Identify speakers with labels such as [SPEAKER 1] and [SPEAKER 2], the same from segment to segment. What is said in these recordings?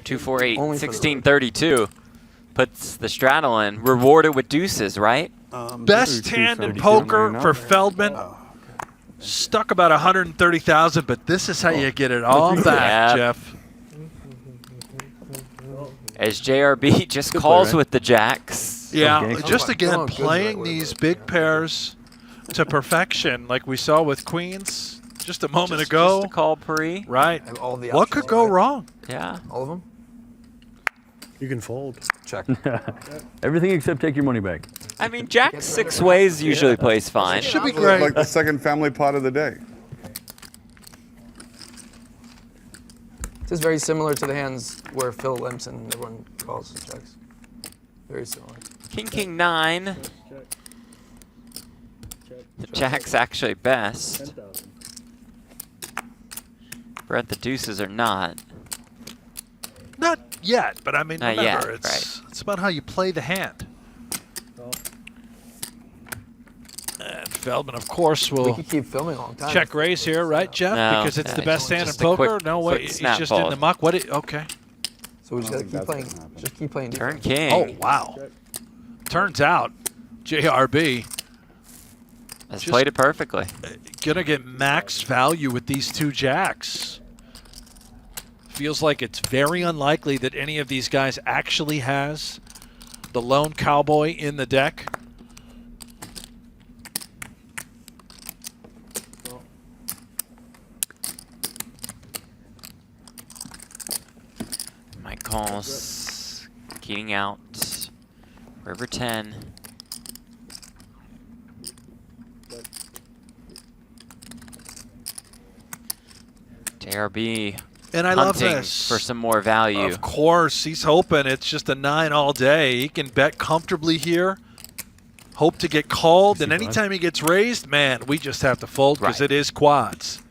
[SPEAKER 1] 2-4-8, 16-32. Puts the straddle in. Rewarded with deuces, right?
[SPEAKER 2] Best hand in poker for Feldman. Stuck about 130,000, but this is how you get it all back, Jeff.
[SPEAKER 1] As JRB just calls with the jacks.
[SPEAKER 2] Yeah, just again playing these big pairs to perfection, like we saw with queens just a moment ago.
[SPEAKER 1] Just a call pre.
[SPEAKER 2] Right. What could go wrong?
[SPEAKER 1] Yeah.
[SPEAKER 3] All of them?
[SPEAKER 4] You can fold.
[SPEAKER 3] Check.
[SPEAKER 5] Everything except take your money back.
[SPEAKER 1] I mean, jack 6 ways usually plays fine.
[SPEAKER 2] Should be great.
[SPEAKER 6] Like the second family pot of the day.
[SPEAKER 3] This is very similar to the hands where Phil limps and everyone calls checks. Very similar.
[SPEAKER 1] King 9. The jack's actually best. Brett, the deuces are not.
[SPEAKER 2] Not yet, but I mean,
[SPEAKER 1] Not
[SPEAKER 2] remember,
[SPEAKER 1] yet,
[SPEAKER 2] it's about how you play the hand. And Feldman, of course,
[SPEAKER 3] We
[SPEAKER 2] will
[SPEAKER 3] could keep filming a long time.
[SPEAKER 2] check raise here, right, Jeff?
[SPEAKER 1] No,
[SPEAKER 2] Because it's the
[SPEAKER 1] no,
[SPEAKER 2] best hand in
[SPEAKER 1] just a
[SPEAKER 2] poker.
[SPEAKER 1] quick-
[SPEAKER 2] No way,
[SPEAKER 1] quick
[SPEAKER 2] he's
[SPEAKER 1] snap
[SPEAKER 2] just in
[SPEAKER 1] fold.
[SPEAKER 2] the muck. What? Okay.
[SPEAKER 3] So we just gotta keep playing. Just keep playing.
[SPEAKER 1] Turn
[SPEAKER 3] defense.
[SPEAKER 1] king.
[SPEAKER 2] Oh wow! Turns out, JRB
[SPEAKER 1] Has
[SPEAKER 2] just-
[SPEAKER 1] played it perfectly.
[SPEAKER 2] gonna get max value with these two jacks. Feels like it's very unlikely that any of these guys actually has the lone cowboy in the deck.
[SPEAKER 1] Mike calls. Keying out. River 10. JRB
[SPEAKER 2] And I love
[SPEAKER 1] hunting
[SPEAKER 2] this.
[SPEAKER 1] for some more value.
[SPEAKER 2] Of course, he's hoping it's just a 9 all day. He can bet comfortably here. Hope to get called, and anytime he gets raised, man, we just have to fold because
[SPEAKER 1] Right.
[SPEAKER 2] it is quads.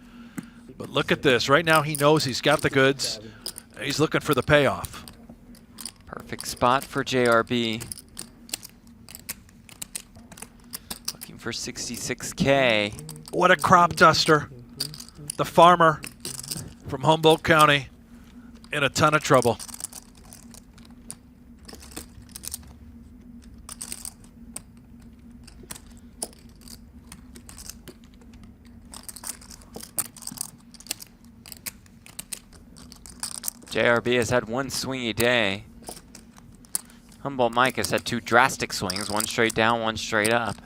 [SPEAKER 2] But look at this. Right now he knows he's got the goods. He's looking for the payoff.
[SPEAKER 1] Perfect spot for JRB. Looking for 66K.
[SPEAKER 2] What a crop duster. The farmer from Humboldt County in a ton of trouble.
[SPEAKER 1] JRB has had one swingy day. Humboldt Mike has had 2 drastic swings, one straight down, one straight up.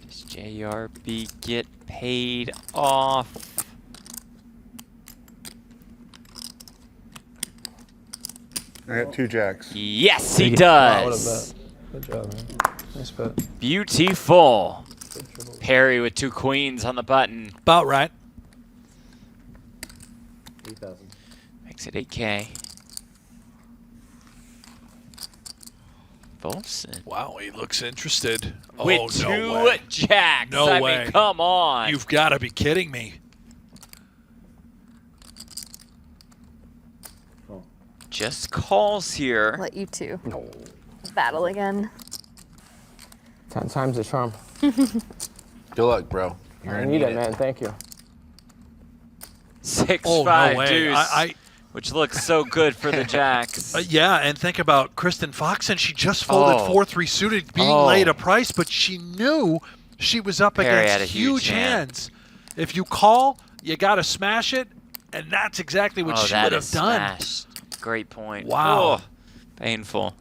[SPEAKER 1] Does JRB get paid off?
[SPEAKER 6] I got 2 jacks.
[SPEAKER 1] Yes, he
[SPEAKER 3] Wow, what a
[SPEAKER 1] does.
[SPEAKER 3] bet. Good job, man. Nice bet.
[SPEAKER 1] Beautiful. Perry with 2 queens on the button.
[SPEAKER 2] About right.
[SPEAKER 4] 8,000.
[SPEAKER 1] Makes it 8K. Volson.
[SPEAKER 2] Wow, he looks interested.
[SPEAKER 1] With
[SPEAKER 2] oh,
[SPEAKER 1] 2
[SPEAKER 2] no way.
[SPEAKER 1] jacks.
[SPEAKER 2] No
[SPEAKER 1] I
[SPEAKER 2] way.
[SPEAKER 1] mean, come on.
[SPEAKER 2] You've got to be kidding me.
[SPEAKER 1] Just calls here.
[SPEAKER 7] Let you two battle again.
[SPEAKER 3] 10 times the charm.
[SPEAKER 8] Good luck, bro. You're
[SPEAKER 3] I
[SPEAKER 8] gonna
[SPEAKER 3] need it, man. Thank you.
[SPEAKER 1] 6-5
[SPEAKER 2] Oh, no way.
[SPEAKER 1] deuce, which looks so good for the jacks.
[SPEAKER 2] Yeah, and think about Kristen Foxen. She just folded
[SPEAKER 1] Oh.
[SPEAKER 2] 4-3 suited, being
[SPEAKER 1] Oh.
[SPEAKER 2] laid a price, but she knew she was up
[SPEAKER 1] Perry had
[SPEAKER 2] against
[SPEAKER 1] a huge hand.
[SPEAKER 2] hands. If you call, you got to smash it, and that's exactly what she
[SPEAKER 1] that
[SPEAKER 2] would have
[SPEAKER 1] is
[SPEAKER 2] done.
[SPEAKER 1] smashed. Great point.
[SPEAKER 2] Wow.
[SPEAKER 1] Oh, painful.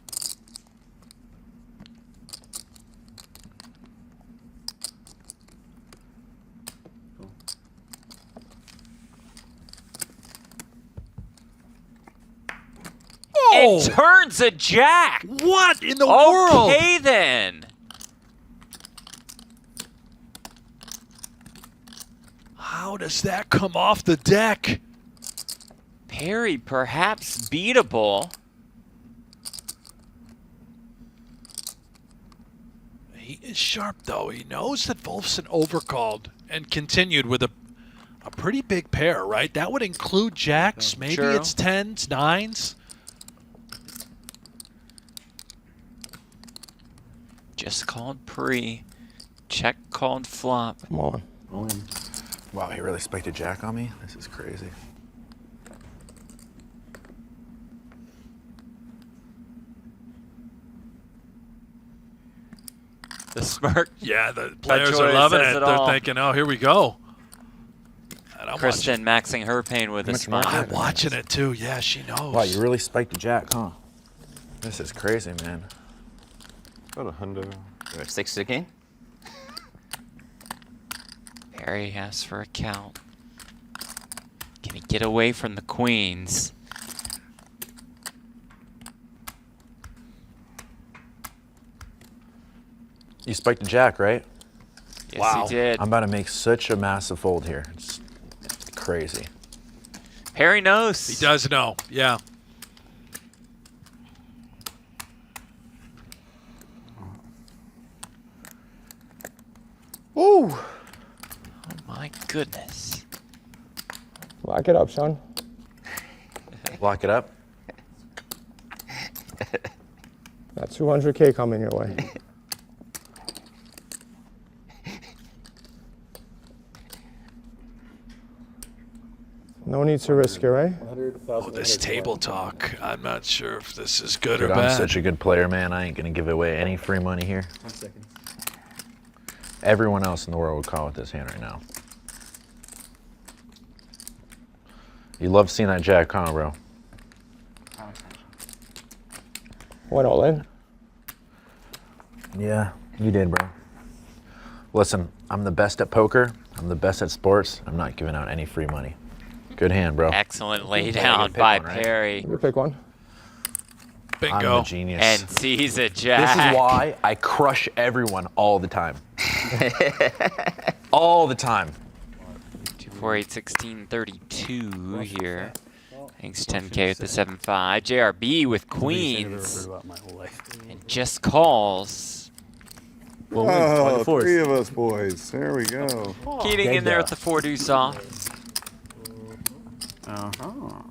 [SPEAKER 2] Oh,
[SPEAKER 1] It turns a jack.
[SPEAKER 2] what in the world?
[SPEAKER 1] Okay, then.
[SPEAKER 2] How does that come off the deck?
[SPEAKER 1] Perry perhaps beatable.
[SPEAKER 2] He is sharp, though. He knows that Wolfson overcalled and continued with a pretty big pair, right? That would include jacks. Maybe
[SPEAKER 1] True.
[SPEAKER 2] it's 10s, 9s.
[SPEAKER 1] Just called pre. Check called flop.
[SPEAKER 3] Come on.
[SPEAKER 5] All in.
[SPEAKER 8] Wow, he really spiked a jack on me? This is crazy.
[SPEAKER 1] The smirk.
[SPEAKER 2] Yeah, the players
[SPEAKER 1] Joy
[SPEAKER 2] are loving
[SPEAKER 1] says
[SPEAKER 2] it.
[SPEAKER 1] it
[SPEAKER 2] They're
[SPEAKER 1] all.
[SPEAKER 2] thinking, oh, here we go. And I'm
[SPEAKER 1] Kristen maxing her pain with a
[SPEAKER 8] much more?
[SPEAKER 1] smile.
[SPEAKER 2] I'm watching it too. Yeah, she knows.
[SPEAKER 8] Wow, you really spiked a jack, huh? This is crazy, man.
[SPEAKER 6] About $100.
[SPEAKER 9] 6 again?
[SPEAKER 1] Perry asks for a count. Can he get away from the queens?
[SPEAKER 8] You spiked a jack, right?
[SPEAKER 1] Yes,
[SPEAKER 2] Wow.
[SPEAKER 1] he did.
[SPEAKER 8] I'm about to make such a massive fold here. It's crazy.
[SPEAKER 1] Perry knows.
[SPEAKER 2] He does know. Yeah.
[SPEAKER 3] Woo!
[SPEAKER 1] Oh my goodness.
[SPEAKER 3] Lock it up, Sean.
[SPEAKER 8] Lock it up.
[SPEAKER 3] Got 200K coming your way. No need to risk it, right?
[SPEAKER 2] Oh, this table talk. I'm not sure if this is good
[SPEAKER 8] Dude,
[SPEAKER 2] or
[SPEAKER 8] I'm
[SPEAKER 2] bad.
[SPEAKER 8] such a good player, man. I ain't gonna give away any free money here. Everyone else in the world would call with this hand right now. You love seeing that jack, huh, bro?
[SPEAKER 3] Went all in.
[SPEAKER 8] Yeah, you did, bro. Listen, I'm the best at poker. I'm the best at sports. I'm not giving out any free money. Good hand, bro.
[SPEAKER 1] Excellent
[SPEAKER 8] Yeah,
[SPEAKER 1] laydown
[SPEAKER 8] you pick
[SPEAKER 1] by
[SPEAKER 8] one, right?
[SPEAKER 1] Perry.
[SPEAKER 3] You pick one.
[SPEAKER 8] I'm
[SPEAKER 2] Bingo.
[SPEAKER 8] a genius.
[SPEAKER 1] And sees a
[SPEAKER 8] this
[SPEAKER 1] jack.
[SPEAKER 8] is why I crush everyone all the time. All the time.
[SPEAKER 1] 2, 4, 8, 16, 32 here. Thanks 10K with the 7-5. JRB with queens.
[SPEAKER 5] About my whole life.
[SPEAKER 1] And just calls.
[SPEAKER 5] Well,
[SPEAKER 6] Oh,
[SPEAKER 5] fourth.
[SPEAKER 6] 3 of us boys. There we go.
[SPEAKER 1] Keating in there with the 4 deuce off.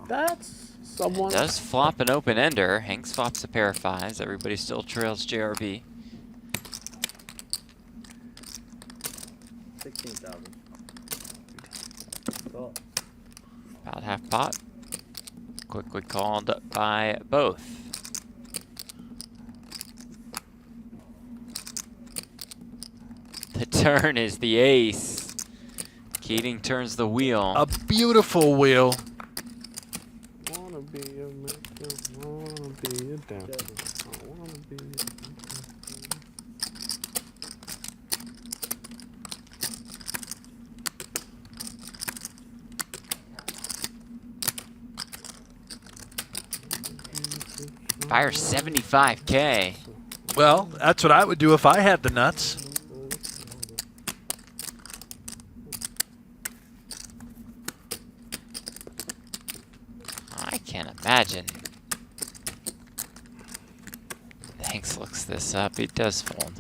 [SPEAKER 4] That's someone.
[SPEAKER 1] Does flop an open ender. Hank swaps a pair of 5s. Everybody still trails JRB.
[SPEAKER 4] 16,000.
[SPEAKER 1] About half pot. Quickly called by both. The turn is the ace. Keating turns the wheel.
[SPEAKER 2] A beautiful wheel.
[SPEAKER 4] Wanna be a man, wanna be a dancer. I wanna be
[SPEAKER 1] Fire 75K.
[SPEAKER 2] Well, that's what I would do if I had the nuts.
[SPEAKER 1] I can't imagine. Hanks looks this up. He does fold.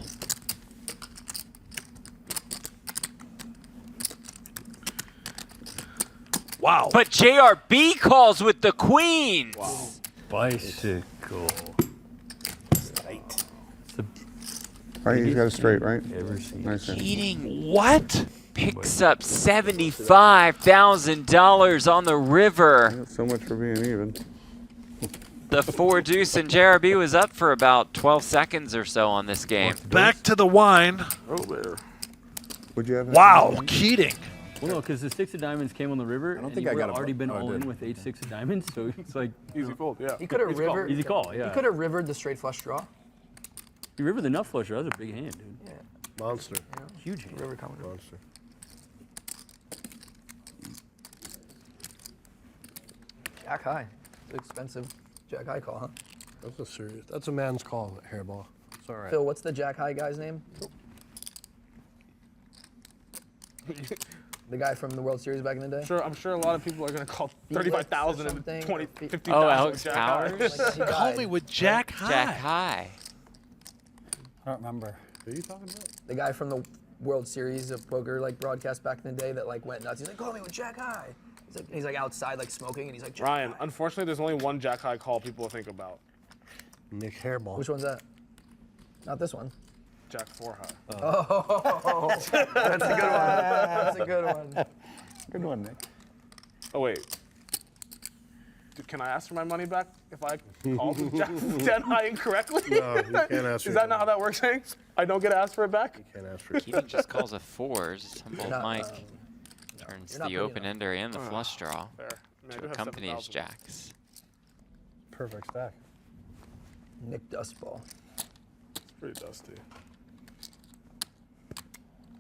[SPEAKER 2] Wow.
[SPEAKER 1] But JRB calls with the queens.
[SPEAKER 5] Bicycle.
[SPEAKER 6] Right, he's got a straight, right?
[SPEAKER 5] Ever seen?
[SPEAKER 6] Nice hand.
[SPEAKER 1] Keating
[SPEAKER 2] What?
[SPEAKER 1] picks up $75,000 on the river.
[SPEAKER 6] So much for being even.
[SPEAKER 1] The 4 deuce and JRB was up for about 12 seconds or so on this game.
[SPEAKER 2] Back to the wine.
[SPEAKER 6] Oh, there. Would you have?
[SPEAKER 2] Wow, Keating.
[SPEAKER 5] Well, no, because the 6 of diamonds came on the river, and
[SPEAKER 6] think
[SPEAKER 5] he
[SPEAKER 6] I
[SPEAKER 5] would
[SPEAKER 6] got
[SPEAKER 5] have
[SPEAKER 6] a-
[SPEAKER 5] already been
[SPEAKER 6] oh, I
[SPEAKER 5] all in
[SPEAKER 6] did.
[SPEAKER 5] with 8-6 of diamonds, so it's like
[SPEAKER 6] Easy fold, yeah.
[SPEAKER 3] He could have rivered.
[SPEAKER 5] easy call. Yeah.
[SPEAKER 3] He could have rivered the straight flush draw.
[SPEAKER 5] He rivered the nut flusher. That was a big hand, dude.
[SPEAKER 3] Yeah,
[SPEAKER 4] monster.
[SPEAKER 5] Huge hand.
[SPEAKER 3] river coming.
[SPEAKER 4] Monster.
[SPEAKER 3] Jack high. It's expensive. Jack high call, huh?
[SPEAKER 4] That's a serious. That's a man's call, hairball. It's all right.
[SPEAKER 3] Phil, what's the Jack high guy's name? The guy from the World Series back in the day?
[SPEAKER 10] I'm sure a lot of people are going to call 35,000 and
[SPEAKER 3] something,
[SPEAKER 10] 20,
[SPEAKER 3] or
[SPEAKER 10] 50,000.
[SPEAKER 1] Oh, Alex
[SPEAKER 10] Jack
[SPEAKER 1] Powers?
[SPEAKER 10] High.
[SPEAKER 3] He
[SPEAKER 2] Call
[SPEAKER 3] died.
[SPEAKER 2] me with Jack High.
[SPEAKER 1] Jack High.
[SPEAKER 4] I don't remember. Who are you talking about?
[SPEAKER 3] The guy from the World Series of poker like broadcast back in the day that like went nuts. He's like, call me with Jack High. He's like outside like smoking and he's like, Jack
[SPEAKER 10] Ryan,
[SPEAKER 3] High.
[SPEAKER 10] unfortunately, there's only one Jack High call people think about.
[SPEAKER 4] Nick Hairball.
[SPEAKER 3] Which one's that? Not this one.
[SPEAKER 10] Jack 4 High.
[SPEAKER 3] Oh, that's a good one. That's a good one.
[SPEAKER 6] Good one, Nick.
[SPEAKER 10] Oh wait. Can I ask for my money back if I called the jack 10 high incorrectly?
[SPEAKER 4] No, you can't ask for
[SPEAKER 10] Is that
[SPEAKER 4] it
[SPEAKER 10] not how that works, Hanks? I don't get to ask for it back?
[SPEAKER 4] Can't ask for it.
[SPEAKER 1] Keating just calls a fours. Humboldt
[SPEAKER 3] not,
[SPEAKER 1] Mike
[SPEAKER 3] no,
[SPEAKER 1] turns
[SPEAKER 3] you're not
[SPEAKER 1] the
[SPEAKER 3] putting
[SPEAKER 1] open
[SPEAKER 3] enough.
[SPEAKER 1] ender and the flush draw
[SPEAKER 10] Fair. I mean, I
[SPEAKER 1] to
[SPEAKER 10] do have
[SPEAKER 1] accompany his
[SPEAKER 10] 7,000.
[SPEAKER 1] jacks.
[SPEAKER 4] Perfect stack.
[SPEAKER 3] Nick Dustball.
[SPEAKER 10] It's pretty dusty.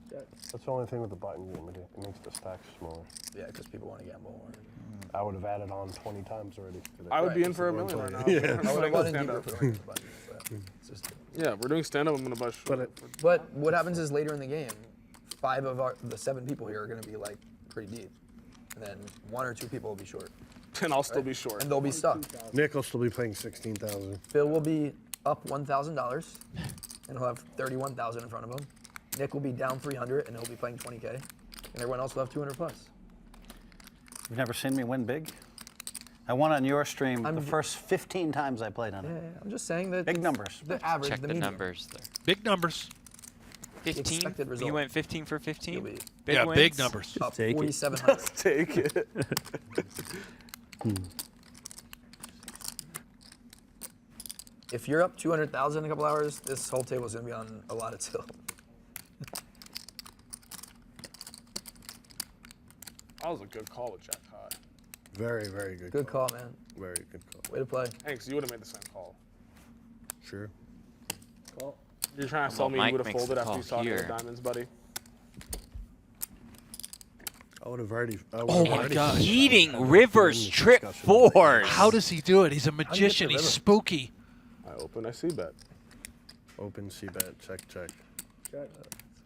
[SPEAKER 4] That's the only thing with the button game. It makes the stack smaller.
[SPEAKER 3] Yeah, because people want to gamble more.
[SPEAKER 4] I would have added on 20 times already. Today.
[SPEAKER 10] I would be
[SPEAKER 3] Right,
[SPEAKER 10] in for a
[SPEAKER 4] it's
[SPEAKER 10] million right now.
[SPEAKER 4] Yeah.
[SPEAKER 3] I would
[SPEAKER 10] When I
[SPEAKER 3] have
[SPEAKER 10] go
[SPEAKER 3] wanted
[SPEAKER 10] stand
[SPEAKER 3] deeper
[SPEAKER 10] up.
[SPEAKER 3] for the range button, but it's just.
[SPEAKER 10] Yeah, we're doing stand up. I'm gonna buy.
[SPEAKER 3] But what happens is later in the game, 5 of the 7 people here are going to be like pretty deep, and then 1 or 2 people will be short,
[SPEAKER 10] and I'll still be short.
[SPEAKER 3] and they'll be stuck.
[SPEAKER 4] Nick will still be playing 16,000.
[SPEAKER 3] Phil will be up $1,000, and he'll have 31,000 in front of him. Nick will be down 300, and he'll be playing 20K, and everyone else will have 200 plus.
[SPEAKER 9] You've never seen me win big? I won on your stream
[SPEAKER 3] I'm
[SPEAKER 9] the
[SPEAKER 3] j-
[SPEAKER 9] first 15 times I played on
[SPEAKER 3] Yeah,
[SPEAKER 9] it.
[SPEAKER 3] I'm just saying that
[SPEAKER 9] Big numbers.
[SPEAKER 3] the average,
[SPEAKER 1] Check
[SPEAKER 3] the
[SPEAKER 1] the
[SPEAKER 3] median.
[SPEAKER 1] numbers there.
[SPEAKER 2] Big numbers.
[SPEAKER 1] 15?
[SPEAKER 3] expected result.
[SPEAKER 1] You went 15 for
[SPEAKER 3] You'll
[SPEAKER 1] 15?
[SPEAKER 3] be
[SPEAKER 2] Big
[SPEAKER 1] wins?
[SPEAKER 2] numbers.
[SPEAKER 3] up
[SPEAKER 5] take it.
[SPEAKER 3] 4,700.
[SPEAKER 10] Take it.
[SPEAKER 3] If you're up 200,000 in a couple hours, this whole table is going to be on a lot of tilt.
[SPEAKER 10] That was a good call with Jack High.
[SPEAKER 4] Very, very good.
[SPEAKER 3] Good call, man.
[SPEAKER 4] Very good call.
[SPEAKER 3] Way to play.
[SPEAKER 10] Hanks, you would have made the same call.
[SPEAKER 4] Sure.
[SPEAKER 10] You're trying to tell me you
[SPEAKER 1] Mike
[SPEAKER 10] would have
[SPEAKER 1] makes
[SPEAKER 10] folded
[SPEAKER 1] the
[SPEAKER 10] after you
[SPEAKER 1] call
[SPEAKER 10] saw me with
[SPEAKER 1] here.
[SPEAKER 10] diamonds, buddy.
[SPEAKER 4] I would have already.
[SPEAKER 2] Oh my gosh.
[SPEAKER 1] Heating Rivers trip fours.
[SPEAKER 2] How does he do it? He's a magician. He's spooky.
[SPEAKER 10] I open, I see bet.
[SPEAKER 4] Open, C bet, check, check.
[SPEAKER 3] That's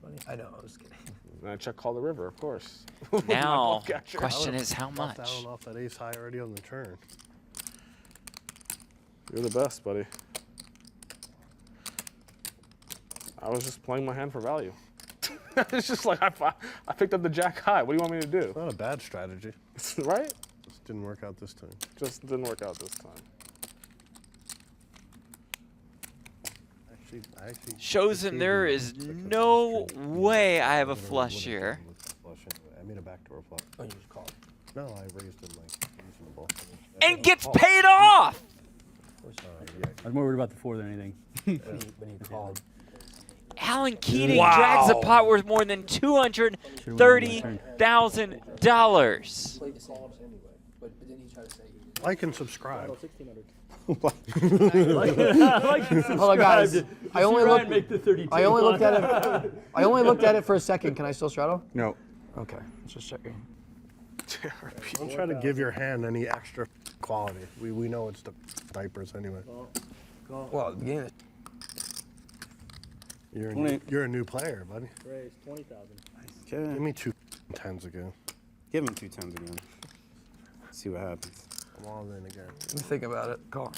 [SPEAKER 3] funny. I know, I was kidding.
[SPEAKER 10] And I check call the river, of course.
[SPEAKER 1] Now,
[SPEAKER 10] catcher.
[SPEAKER 1] question is how
[SPEAKER 4] Off that
[SPEAKER 1] much?
[SPEAKER 4] one off that ace high already on the turn.
[SPEAKER 10] You're the best, buddy. I was just playing my hand for value. It's just like I picked up the jack high. What do you want me to do?
[SPEAKER 4] It's not a bad strategy.
[SPEAKER 10] Right?
[SPEAKER 4] Just didn't work out this time.
[SPEAKER 10] Just didn't work out this time.
[SPEAKER 4] I actually
[SPEAKER 1] Shows him there is no way I have a flush here.
[SPEAKER 4] I made a backdoor flush.
[SPEAKER 3] Oh, you just called.
[SPEAKER 4] No, I raised him like reasonable.
[SPEAKER 1] And gets paid off!
[SPEAKER 5] I'm more worried about the 4 than anything.
[SPEAKER 3] When you called.
[SPEAKER 1] Alan Keating
[SPEAKER 2] Wow.
[SPEAKER 1] drags a pot worth more than $230,000.
[SPEAKER 3] Played the same anyway, but then he tried to say he did.
[SPEAKER 4] Like and subscribe.
[SPEAKER 5] I like
[SPEAKER 3] Hold on, guys. I only looked.
[SPEAKER 5] Make the 32.
[SPEAKER 3] I only looked at it. I only looked at it for a second. Can I still straddle?
[SPEAKER 6] No.
[SPEAKER 3] Okay, let's just check.
[SPEAKER 4] Don't try to give your hand any extra quality. We know it's the diapers anyway.
[SPEAKER 3] Well, at the beginning of
[SPEAKER 4] You're a new player, buddy.
[SPEAKER 9] Raise 20,000.
[SPEAKER 4] Give me 2 10s again.
[SPEAKER 6] Give him 2 10s again. See what happens.
[SPEAKER 4] I'm all in again.
[SPEAKER 3] Let me think about it. Call.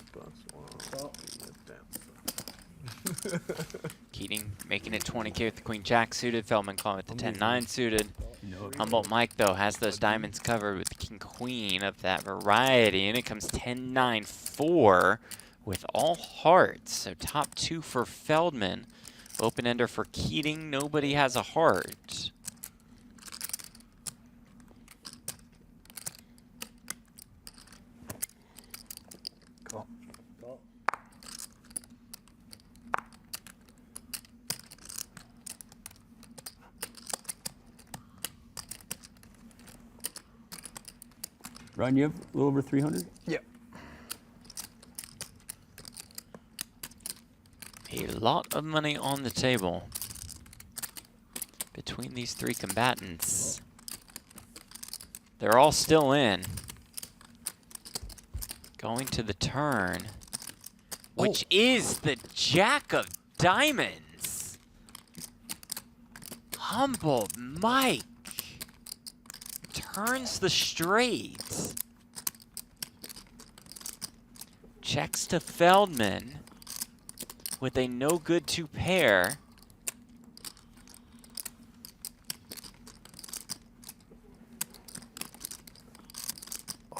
[SPEAKER 1] Keating making it 20K with the Queen Jack suited. Feldman calling with the 10-9 suited. Humboldt Mike, though, has those diamonds covered with the King Queen of that variety. And it comes 10-9-4 with all hearts. So top 2 for Feldman. Open ender for Keating. Nobody has a heart.
[SPEAKER 3] Call.
[SPEAKER 5] Ryan, you have a little over 300?
[SPEAKER 3] Yeah.
[SPEAKER 1] A lot of money on the table between these 3 combatants. They're all still in. Going to the turn, which is the Jack of Diamonds. Humboldt Mike turns the straight. Checks to Feldman with a no good 2 pair.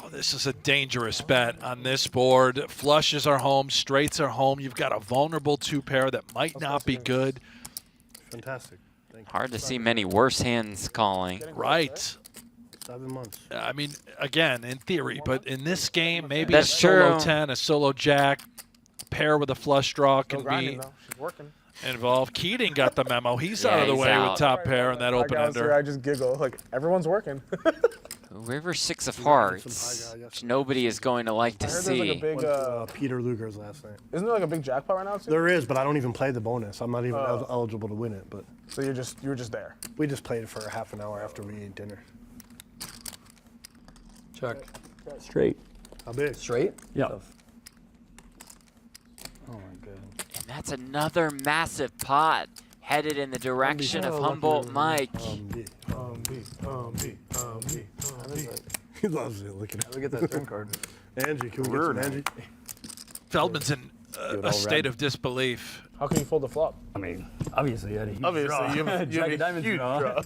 [SPEAKER 2] Oh, this is a dangerous bet on this board. Flushes are home, straights are home. You've got a vulnerable 2 pair that might not be good.
[SPEAKER 4] Fantastic. Thank
[SPEAKER 1] Hard to see many worse hands calling.
[SPEAKER 2] Right.
[SPEAKER 4] 7 months.
[SPEAKER 2] I mean, again, in theory, but in this game, maybe
[SPEAKER 1] That's
[SPEAKER 2] a solo
[SPEAKER 1] true.
[SPEAKER 2] 10, a solo jack, pair with a flush draw
[SPEAKER 10] Still
[SPEAKER 2] can
[SPEAKER 10] grinding,
[SPEAKER 2] be
[SPEAKER 10] though. She's working.
[SPEAKER 2] involved. Keating got the memo. He's
[SPEAKER 1] Yeah,
[SPEAKER 2] out of the
[SPEAKER 1] he's
[SPEAKER 2] way
[SPEAKER 1] out.
[SPEAKER 2] with top pair and that open ender.
[SPEAKER 10] I just giggle. Like, everyone's working.
[SPEAKER 1] River 6 of hearts, which nobody is going to like to
[SPEAKER 10] I heard there's like a
[SPEAKER 1] see.
[SPEAKER 10] big,
[SPEAKER 4] Peter Luger's last night.
[SPEAKER 10] isn't there like a big jackpot right now, too?
[SPEAKER 4] There is, but I don't even play the bonus. I'm not even
[SPEAKER 10] Oh.
[SPEAKER 4] eligible to win it. But
[SPEAKER 10] So you were just there.
[SPEAKER 4] we just played it for half an hour after we ate dinner.
[SPEAKER 3] Check.
[SPEAKER 5] Straight.
[SPEAKER 4] How big?
[SPEAKER 3] Straight?
[SPEAKER 5] Yeah.
[SPEAKER 9] Oh my god.
[SPEAKER 1] And that's another massive pot headed in the direction of Humboldt Mike.
[SPEAKER 4] He loves it. Look at
[SPEAKER 3] Look at that turn card.
[SPEAKER 4] Angie, can we get some Angie?
[SPEAKER 2] Feldman's in a state of disbelief.
[SPEAKER 10] How can you fold the flop?
[SPEAKER 5] I mean, obviously, I had a huge
[SPEAKER 10] Obviously,
[SPEAKER 5] draw.
[SPEAKER 10] you have
[SPEAKER 5] Jack
[SPEAKER 10] a
[SPEAKER 5] of diamonds
[SPEAKER 10] huge
[SPEAKER 5] draw.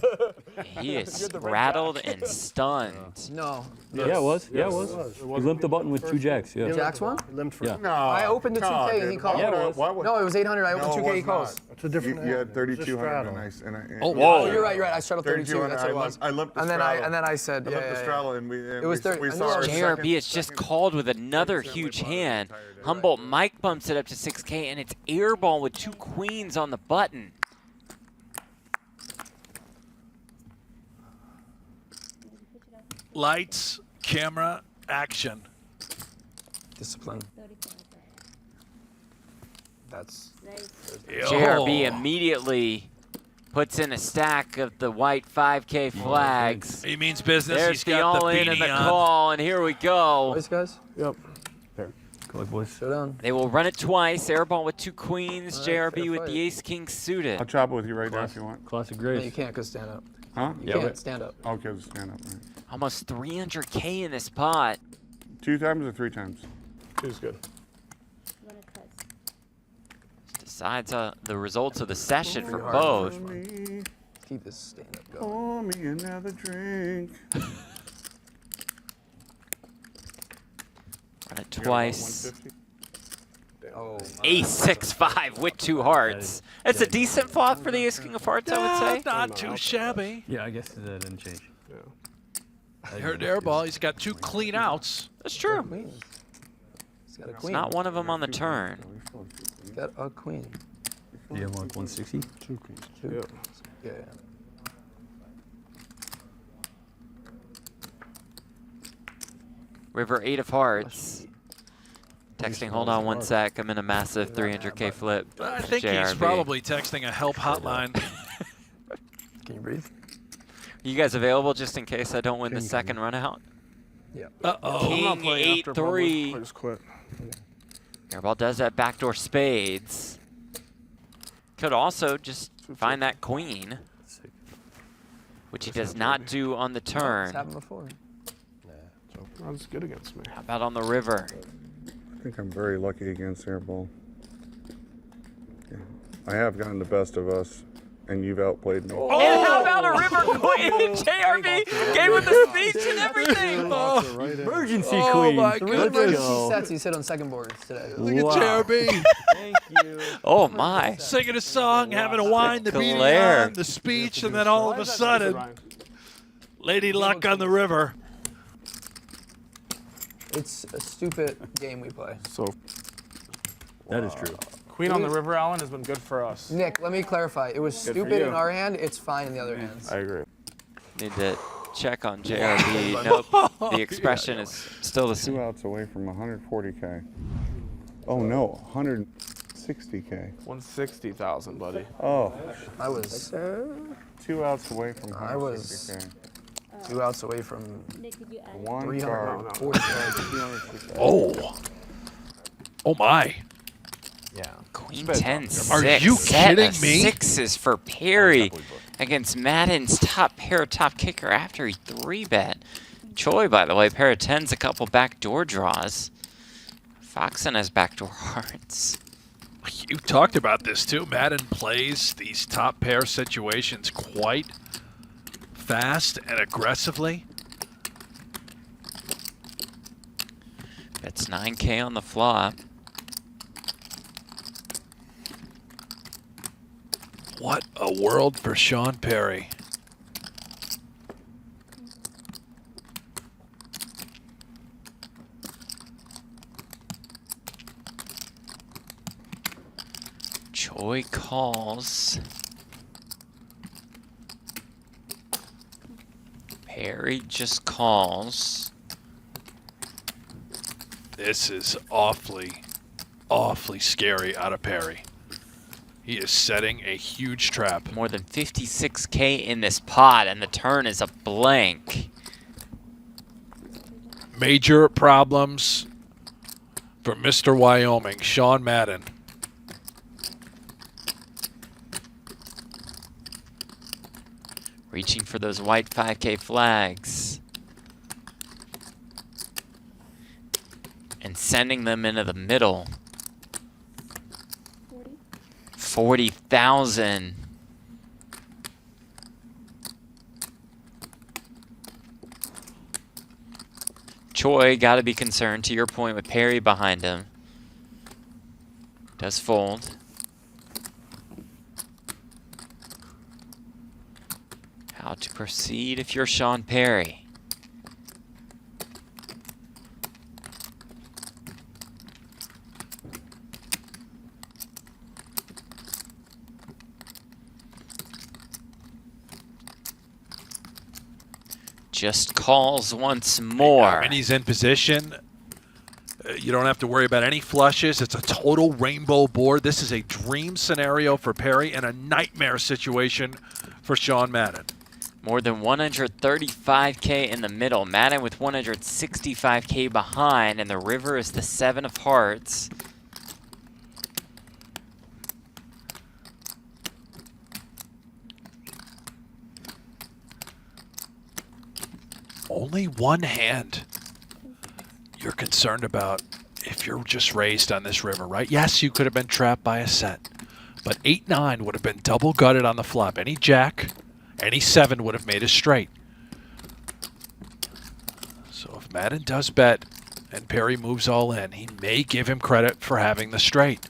[SPEAKER 1] He is rattled and stunned.
[SPEAKER 3] No.
[SPEAKER 5] Yeah, it was. Yeah, it was. You limped the button with two jacks. Yeah.
[SPEAKER 3] Jacks one?
[SPEAKER 4] Limped for
[SPEAKER 5] Yeah.
[SPEAKER 6] No.
[SPEAKER 3] I opened the 2K and he called.
[SPEAKER 5] Yeah, it was.
[SPEAKER 3] No, it was 800. I opened 2K. He calls.
[SPEAKER 4] It's a different
[SPEAKER 6] You
[SPEAKER 4] hand.
[SPEAKER 6] had
[SPEAKER 4] It's just
[SPEAKER 6] 3,200
[SPEAKER 4] straddle.
[SPEAKER 6] and I
[SPEAKER 2] Oh,
[SPEAKER 3] Oh, you're right. You're right. I straddled 32. That's what it was.
[SPEAKER 6] I limped the
[SPEAKER 3] And then
[SPEAKER 6] straddle.
[SPEAKER 3] I said,
[SPEAKER 6] I
[SPEAKER 3] yeah,
[SPEAKER 6] limped the
[SPEAKER 3] yeah,
[SPEAKER 6] straddle
[SPEAKER 3] yeah.
[SPEAKER 6] and we
[SPEAKER 3] It was 30.
[SPEAKER 6] we
[SPEAKER 3] I knew
[SPEAKER 6] saw
[SPEAKER 3] I
[SPEAKER 6] our
[SPEAKER 3] was-
[SPEAKER 1] JRB is just called with another huge hand. Humboldt Mike bumps it up to 6K, and it's airball with 2 queens on the button.
[SPEAKER 2] Lights, camera, action.
[SPEAKER 3] Discipline. That's.
[SPEAKER 1] JRB
[SPEAKER 2] Yo.
[SPEAKER 1] immediately puts in a stack of the white 5K flags.
[SPEAKER 2] He means business.
[SPEAKER 1] There's
[SPEAKER 2] He's
[SPEAKER 1] the
[SPEAKER 2] got the
[SPEAKER 1] all-in and
[SPEAKER 2] beanie
[SPEAKER 1] the
[SPEAKER 2] on.
[SPEAKER 1] call, and here we go.
[SPEAKER 3] Boys, guys.
[SPEAKER 10] Yep.
[SPEAKER 5] Go ahead, boys.
[SPEAKER 3] Showdown.
[SPEAKER 1] They will run it twice. Airball with 2 queens.
[SPEAKER 3] All right,
[SPEAKER 1] JRB
[SPEAKER 3] fair
[SPEAKER 1] with
[SPEAKER 3] fight.
[SPEAKER 1] the ace-king suited.
[SPEAKER 6] I'll chop it with you right now if you want.
[SPEAKER 5] Classic
[SPEAKER 3] No,
[SPEAKER 5] grace.
[SPEAKER 3] you can't because stand up.
[SPEAKER 6] Huh?
[SPEAKER 3] You can't stand up.
[SPEAKER 6] Okay, just stand up. Right.
[SPEAKER 1] Almost 300K in this pot.
[SPEAKER 6] 2 times or 3 times?
[SPEAKER 10] Two's good.
[SPEAKER 1] Decides the results of the session for
[SPEAKER 3] hard.
[SPEAKER 1] both.
[SPEAKER 6] Me,
[SPEAKER 3] Keep this stand up going.
[SPEAKER 6] pour me another drink.
[SPEAKER 1] Run it twice.
[SPEAKER 10] 150.
[SPEAKER 3] Oh,
[SPEAKER 1] Ace 6-5 with 2 hearts. That's a decent flop for the ace king of hearts, I would say.
[SPEAKER 2] Not too shabby.
[SPEAKER 5] Yeah, I guess that didn't change.
[SPEAKER 2] I heard airball. He's got 2 clean outs.
[SPEAKER 1] That's true.
[SPEAKER 3] queen. He's got a
[SPEAKER 1] It's
[SPEAKER 3] queen.
[SPEAKER 1] not one of them on the turn.
[SPEAKER 3] He's got a queen.
[SPEAKER 5] Do you have like 160?
[SPEAKER 4] Two queens.
[SPEAKER 3] Two. Yeah.
[SPEAKER 1] River 8 of hearts. Texting, hold on 1 sec. I'm in a massive 300K flip.
[SPEAKER 2] I think he's
[SPEAKER 1] JRB.
[SPEAKER 2] probably texting a help hotline.
[SPEAKER 3] Can you breathe?
[SPEAKER 1] You guys available just in case I don't win the second run out?
[SPEAKER 3] Yeah.
[SPEAKER 2] Uh-oh.
[SPEAKER 1] King 8-3.
[SPEAKER 10] I just quit.
[SPEAKER 1] Airball does that backdoor spades. Could also just find that queen, which he does not do on the
[SPEAKER 3] It's
[SPEAKER 1] turn.
[SPEAKER 3] happened before.
[SPEAKER 10] That's good against me.
[SPEAKER 1] How about on the river?
[SPEAKER 6] I think I'm very lucky against airball. Yeah. I have gotten the best of us, and you've outplayed me.
[SPEAKER 1] And how about a river queen? JRB gave him the speech and everything.
[SPEAKER 5] Emergency
[SPEAKER 2] Oh
[SPEAKER 5] queen.
[SPEAKER 2] my
[SPEAKER 5] Let's
[SPEAKER 2] goodness.
[SPEAKER 5] go.
[SPEAKER 3] Sets he's hit on second boards today.
[SPEAKER 2] Look at
[SPEAKER 5] Wow.
[SPEAKER 2] JRB.
[SPEAKER 5] Thank you.
[SPEAKER 1] Oh my.
[SPEAKER 2] Singing a song, having a wine, the beating
[SPEAKER 1] Glare.
[SPEAKER 2] on, the speech, and then all of a sudden, Lady Luck on the river.
[SPEAKER 3] It's a stupid game we play.
[SPEAKER 10] So
[SPEAKER 5] That is true.
[SPEAKER 10] queen on the river, Allen, has been good for us.
[SPEAKER 3] Nick, let me clarify. It was
[SPEAKER 10] for
[SPEAKER 3] stupid
[SPEAKER 10] you.
[SPEAKER 3] in our hand. It's fine in the other hands.
[SPEAKER 10] I agree.
[SPEAKER 1] Need to check on JRB. Nope. The expression is still the
[SPEAKER 6] 2
[SPEAKER 1] same.
[SPEAKER 6] outs away from 140K. Oh no, 160K.
[SPEAKER 10] 160,000, buddy.
[SPEAKER 6] Oh,
[SPEAKER 3] I was
[SPEAKER 6] 2 outs away from
[SPEAKER 3] I was-
[SPEAKER 6] 160K.
[SPEAKER 3] 2 outs away from
[SPEAKER 6] 1 card.
[SPEAKER 3] 340.
[SPEAKER 2] Oh. Oh my.
[SPEAKER 3] Yeah.
[SPEAKER 1] Queen 10-6.
[SPEAKER 2] Are you
[SPEAKER 1] Set
[SPEAKER 2] kidding
[SPEAKER 1] of
[SPEAKER 2] me?
[SPEAKER 1] Sixes for Perry against Madden's top pair top kicker after he 3-bet. Choi, by the way, pair of 10s, a couple backdoor draws. Foxen has backdoor hearts.
[SPEAKER 2] You talked about this too. Madden plays these top pair situations quite fast and aggressively.
[SPEAKER 1] That's 9K on the flop.
[SPEAKER 2] What a world for Sean Perry.
[SPEAKER 1] Choi calls. Perry just calls.
[SPEAKER 2] This is awfully scary out of Perry. He is setting a huge trap.
[SPEAKER 1] More than 56K in this pot, and the turn is a blank.
[SPEAKER 2] Major problems for Mr. Wyoming, Sean Madden.
[SPEAKER 1] Reaching for those white 5K flags. And sending them into the middle. 40,000. Choi got to be concerned, to your point, with Perry behind him. Does fold. How to proceed if you're Sean Perry. Just calls once more.
[SPEAKER 2] And he's in position. You don't have to worry about any flushes. It's a total rainbow board. This is a dream scenario for Perry and a nightmare situation for Sean Madden.
[SPEAKER 1] More than 135K in the middle. Madden with 165K behind, and the river is the 7 of hearts.
[SPEAKER 2] Only one hand you're concerned about if you're just raised on this river, right? Yes, you could have been trapped by a set, but 8-9 would have been double gutted on the flop. Any jack, any 7 would have made a straight. So if Madden does bet and Perry moves all in, he may give him credit for having the straight.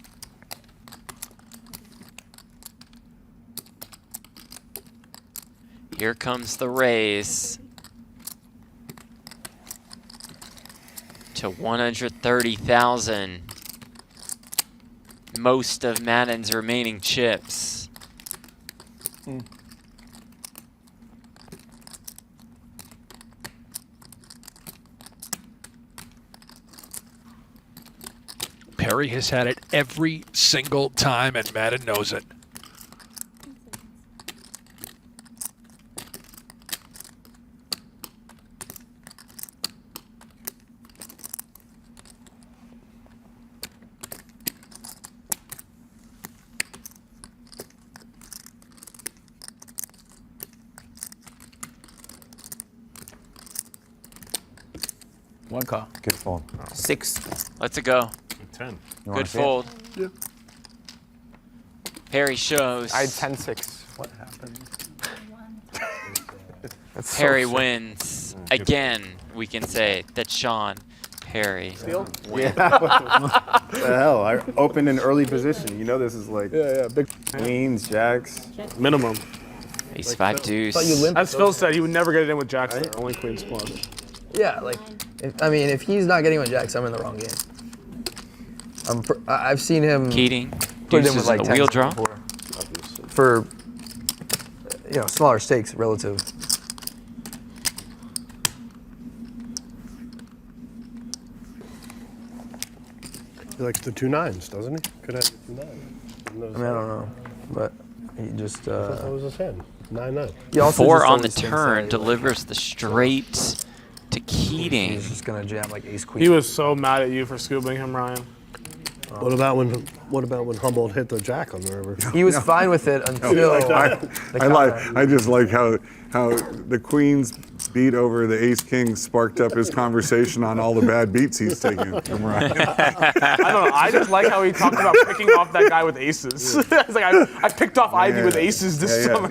[SPEAKER 1] Here comes the raise to 130,000. Most of Madden's remaining chips.
[SPEAKER 2] Perry has had it every single time, and Madden knows it.
[SPEAKER 10] One call.
[SPEAKER 8] Good fold.
[SPEAKER 1] 6. Let's go.
[SPEAKER 10] 10.
[SPEAKER 1] Good fold.
[SPEAKER 10] Yeah.
[SPEAKER 1] Perry shows.
[SPEAKER 3] I had 10-6. What happened?
[SPEAKER 1] Perry wins. Again, we can say that Sean Perry wins.
[SPEAKER 11] What the hell? I opened in early position. You know this is like
[SPEAKER 10] big
[SPEAKER 11] queens, jacks.
[SPEAKER 10] Minimum.
[SPEAKER 1] Ace 5 deuce.
[SPEAKER 10] As Phil said, he would never get it in with jacks there, only queens plus.
[SPEAKER 3] Yeah, like, if he's not getting with jacks, I'm in the wrong game. I've seen him
[SPEAKER 1] Keating.
[SPEAKER 3] put it in
[SPEAKER 1] Deuces
[SPEAKER 3] with like
[SPEAKER 1] in the
[SPEAKER 3] 10
[SPEAKER 1] wheel draw.
[SPEAKER 3] before. For smaller stakes relative.
[SPEAKER 4] He likes the 2 9s, doesn't he? Could have the 2 9s.
[SPEAKER 3] I don't know, but he just.
[SPEAKER 4] That was his hand. 9-9.
[SPEAKER 1] 4 on the turn delivers the straight to Keating.
[SPEAKER 3] He's just gonna jam like ace queen.
[SPEAKER 10] He was so mad at you for scooping him, Ryan.
[SPEAKER 4] What about when Humboldt hit the jack on the river?
[SPEAKER 3] He was fine with it until.
[SPEAKER 6] I just like how the queens beat over the ace king sparked up his conversation on all the bad beats he's taken from Ryan.
[SPEAKER 10] I don't know. I just like how he talked about picking off that guy with aces. It's like I picked off Ivy with aces this summer.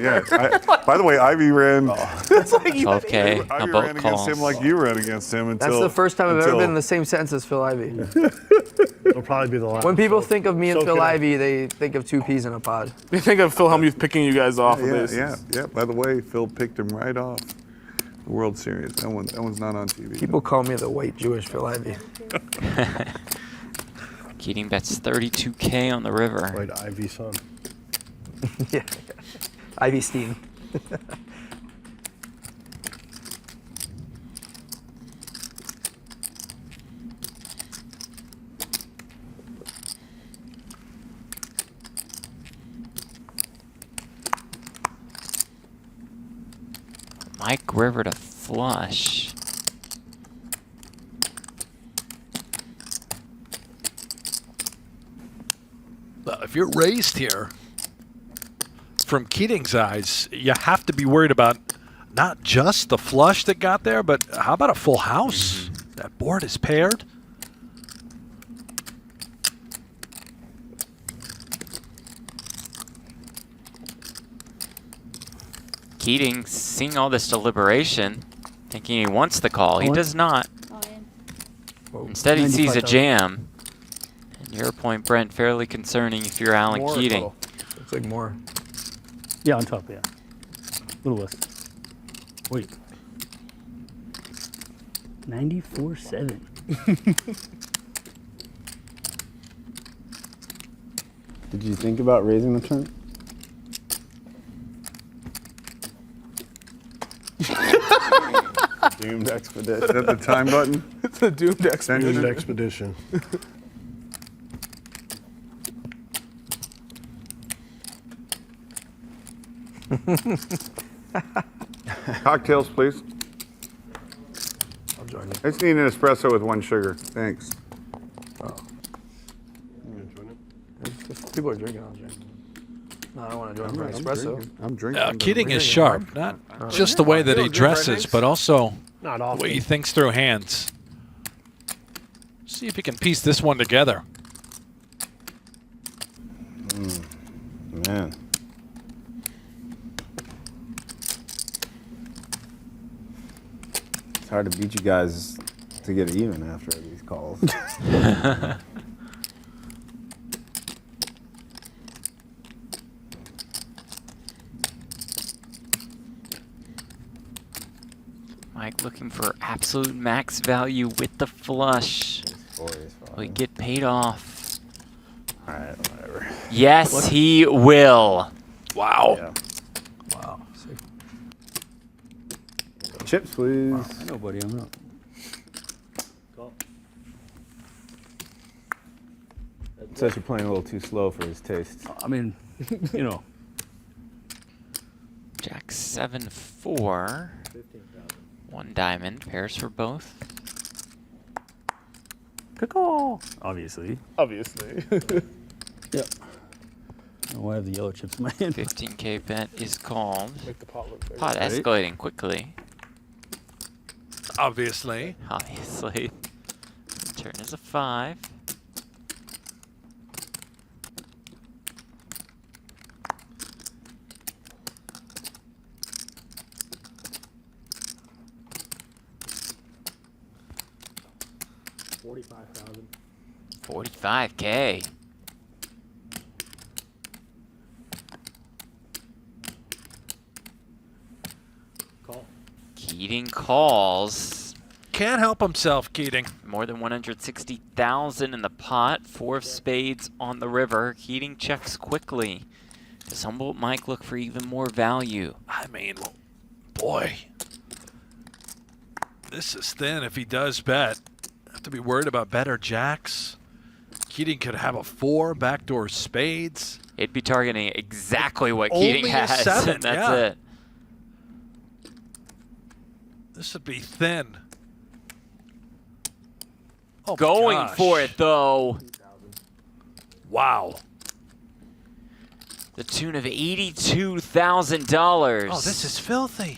[SPEAKER 6] By the way, Ivy ran.
[SPEAKER 10] It's like
[SPEAKER 1] 12K.
[SPEAKER 6] Ivy
[SPEAKER 1] Both
[SPEAKER 6] ran
[SPEAKER 1] calls.
[SPEAKER 6] against him like you ran against him until.
[SPEAKER 3] That's the first time I've ever been in the same sentence as Phil Ivey.
[SPEAKER 4] It'll probably be the last.
[SPEAKER 3] When people think of me me and
[SPEAKER 4] So
[SPEAKER 3] Phil
[SPEAKER 4] can I.
[SPEAKER 3] Ivey, they think of two peas in a pod.
[SPEAKER 10] You think of Phil Hellmuth picking you guys off of this?
[SPEAKER 6] Yeah. By the way, Phil picked him right off the World Series. That one's not on TV.
[SPEAKER 3] People call me the white Jewish Phil Ivey.
[SPEAKER 1] Keating bets 32K on the river.
[SPEAKER 4] Right, Ivy son.
[SPEAKER 3] Yeah. Ivy Steen.
[SPEAKER 1] Mike River to flush.
[SPEAKER 2] Well, if you're raised here, from Keating's eyes, you have to be worried about not just the flush that got there, but how about a full house? That board is paired.
[SPEAKER 1] Keating seeing all this deliberation, thinking he wants the call. He does not. Instead, he sees a jam. And your point, Brent, fairly concerning if you're Alan
[SPEAKER 3] More
[SPEAKER 1] Keating.
[SPEAKER 3] total. Looks like more.
[SPEAKER 5] Yeah, on top, yeah. A little less. Wait. 94.7.
[SPEAKER 11] Did you think about raising the turn? Doomed expedition.
[SPEAKER 6] Is that the time button?
[SPEAKER 10] It's a doomed expedition.
[SPEAKER 4] Doomed expedition.
[SPEAKER 6] Cocktails, please.
[SPEAKER 3] I'll join you.
[SPEAKER 6] I just need an espresso with 1 sugar. Thanks.
[SPEAKER 3] People are drinking. I'll drink. No, I don't want to join for an espresso.
[SPEAKER 6] I'm drinking.
[SPEAKER 2] Keating is sharp, not just the way that he dresses, but also
[SPEAKER 4] Not
[SPEAKER 2] the
[SPEAKER 4] often.
[SPEAKER 2] way he thinks through hands. See if he can piece this one together.
[SPEAKER 11] Man. It's hard to beat you guys to get even after these calls.
[SPEAKER 1] Mike looking for absolute max value with the flush. Will he get paid off?
[SPEAKER 11] Alright, whatever.
[SPEAKER 1] Yes, he will.
[SPEAKER 2] Wow.
[SPEAKER 11] Yeah.
[SPEAKER 3] Wow. Sick.
[SPEAKER 11] Chips, please.
[SPEAKER 5] I know, buddy, I'm up.
[SPEAKER 11] Says you're playing a little too slow for his taste.
[SPEAKER 5] I mean, you know.
[SPEAKER 1] Jack 7-4. 1 diamond. Pairs for both.
[SPEAKER 5] Caw. Obviously.
[SPEAKER 10] Obviously.
[SPEAKER 5] Yep. Oh, I have the yellow chips in my hand.
[SPEAKER 1] 15K bet is called.
[SPEAKER 10] Make the pot look big.
[SPEAKER 1] Pot escalating quickly.
[SPEAKER 2] Obviously.
[SPEAKER 1] Obviously. Turn is a 5. $45K.
[SPEAKER 5] Call.
[SPEAKER 1] Keating calls.
[SPEAKER 2] Can't help himself, Keating.
[SPEAKER 1] More than 160,000 in the pot. 4 of spades on the river. Keating checks quickly. Does Humboldt Mike look for even more value?
[SPEAKER 2] I mean, boy. This is thin if he does bet. Have to be worried about better jacks. Keating could have a 4, backdoor spades.
[SPEAKER 1] It'd be targeting exactly what
[SPEAKER 2] Only
[SPEAKER 1] Keating
[SPEAKER 2] a
[SPEAKER 1] has,
[SPEAKER 2] 7,
[SPEAKER 1] and that's
[SPEAKER 2] yeah.
[SPEAKER 1] it.
[SPEAKER 2] This would be thin. Oh my
[SPEAKER 1] Going
[SPEAKER 2] gosh.
[SPEAKER 1] for it, though.
[SPEAKER 2] Wow.
[SPEAKER 1] The tune of $82,000.
[SPEAKER 2] Oh, this is filthy.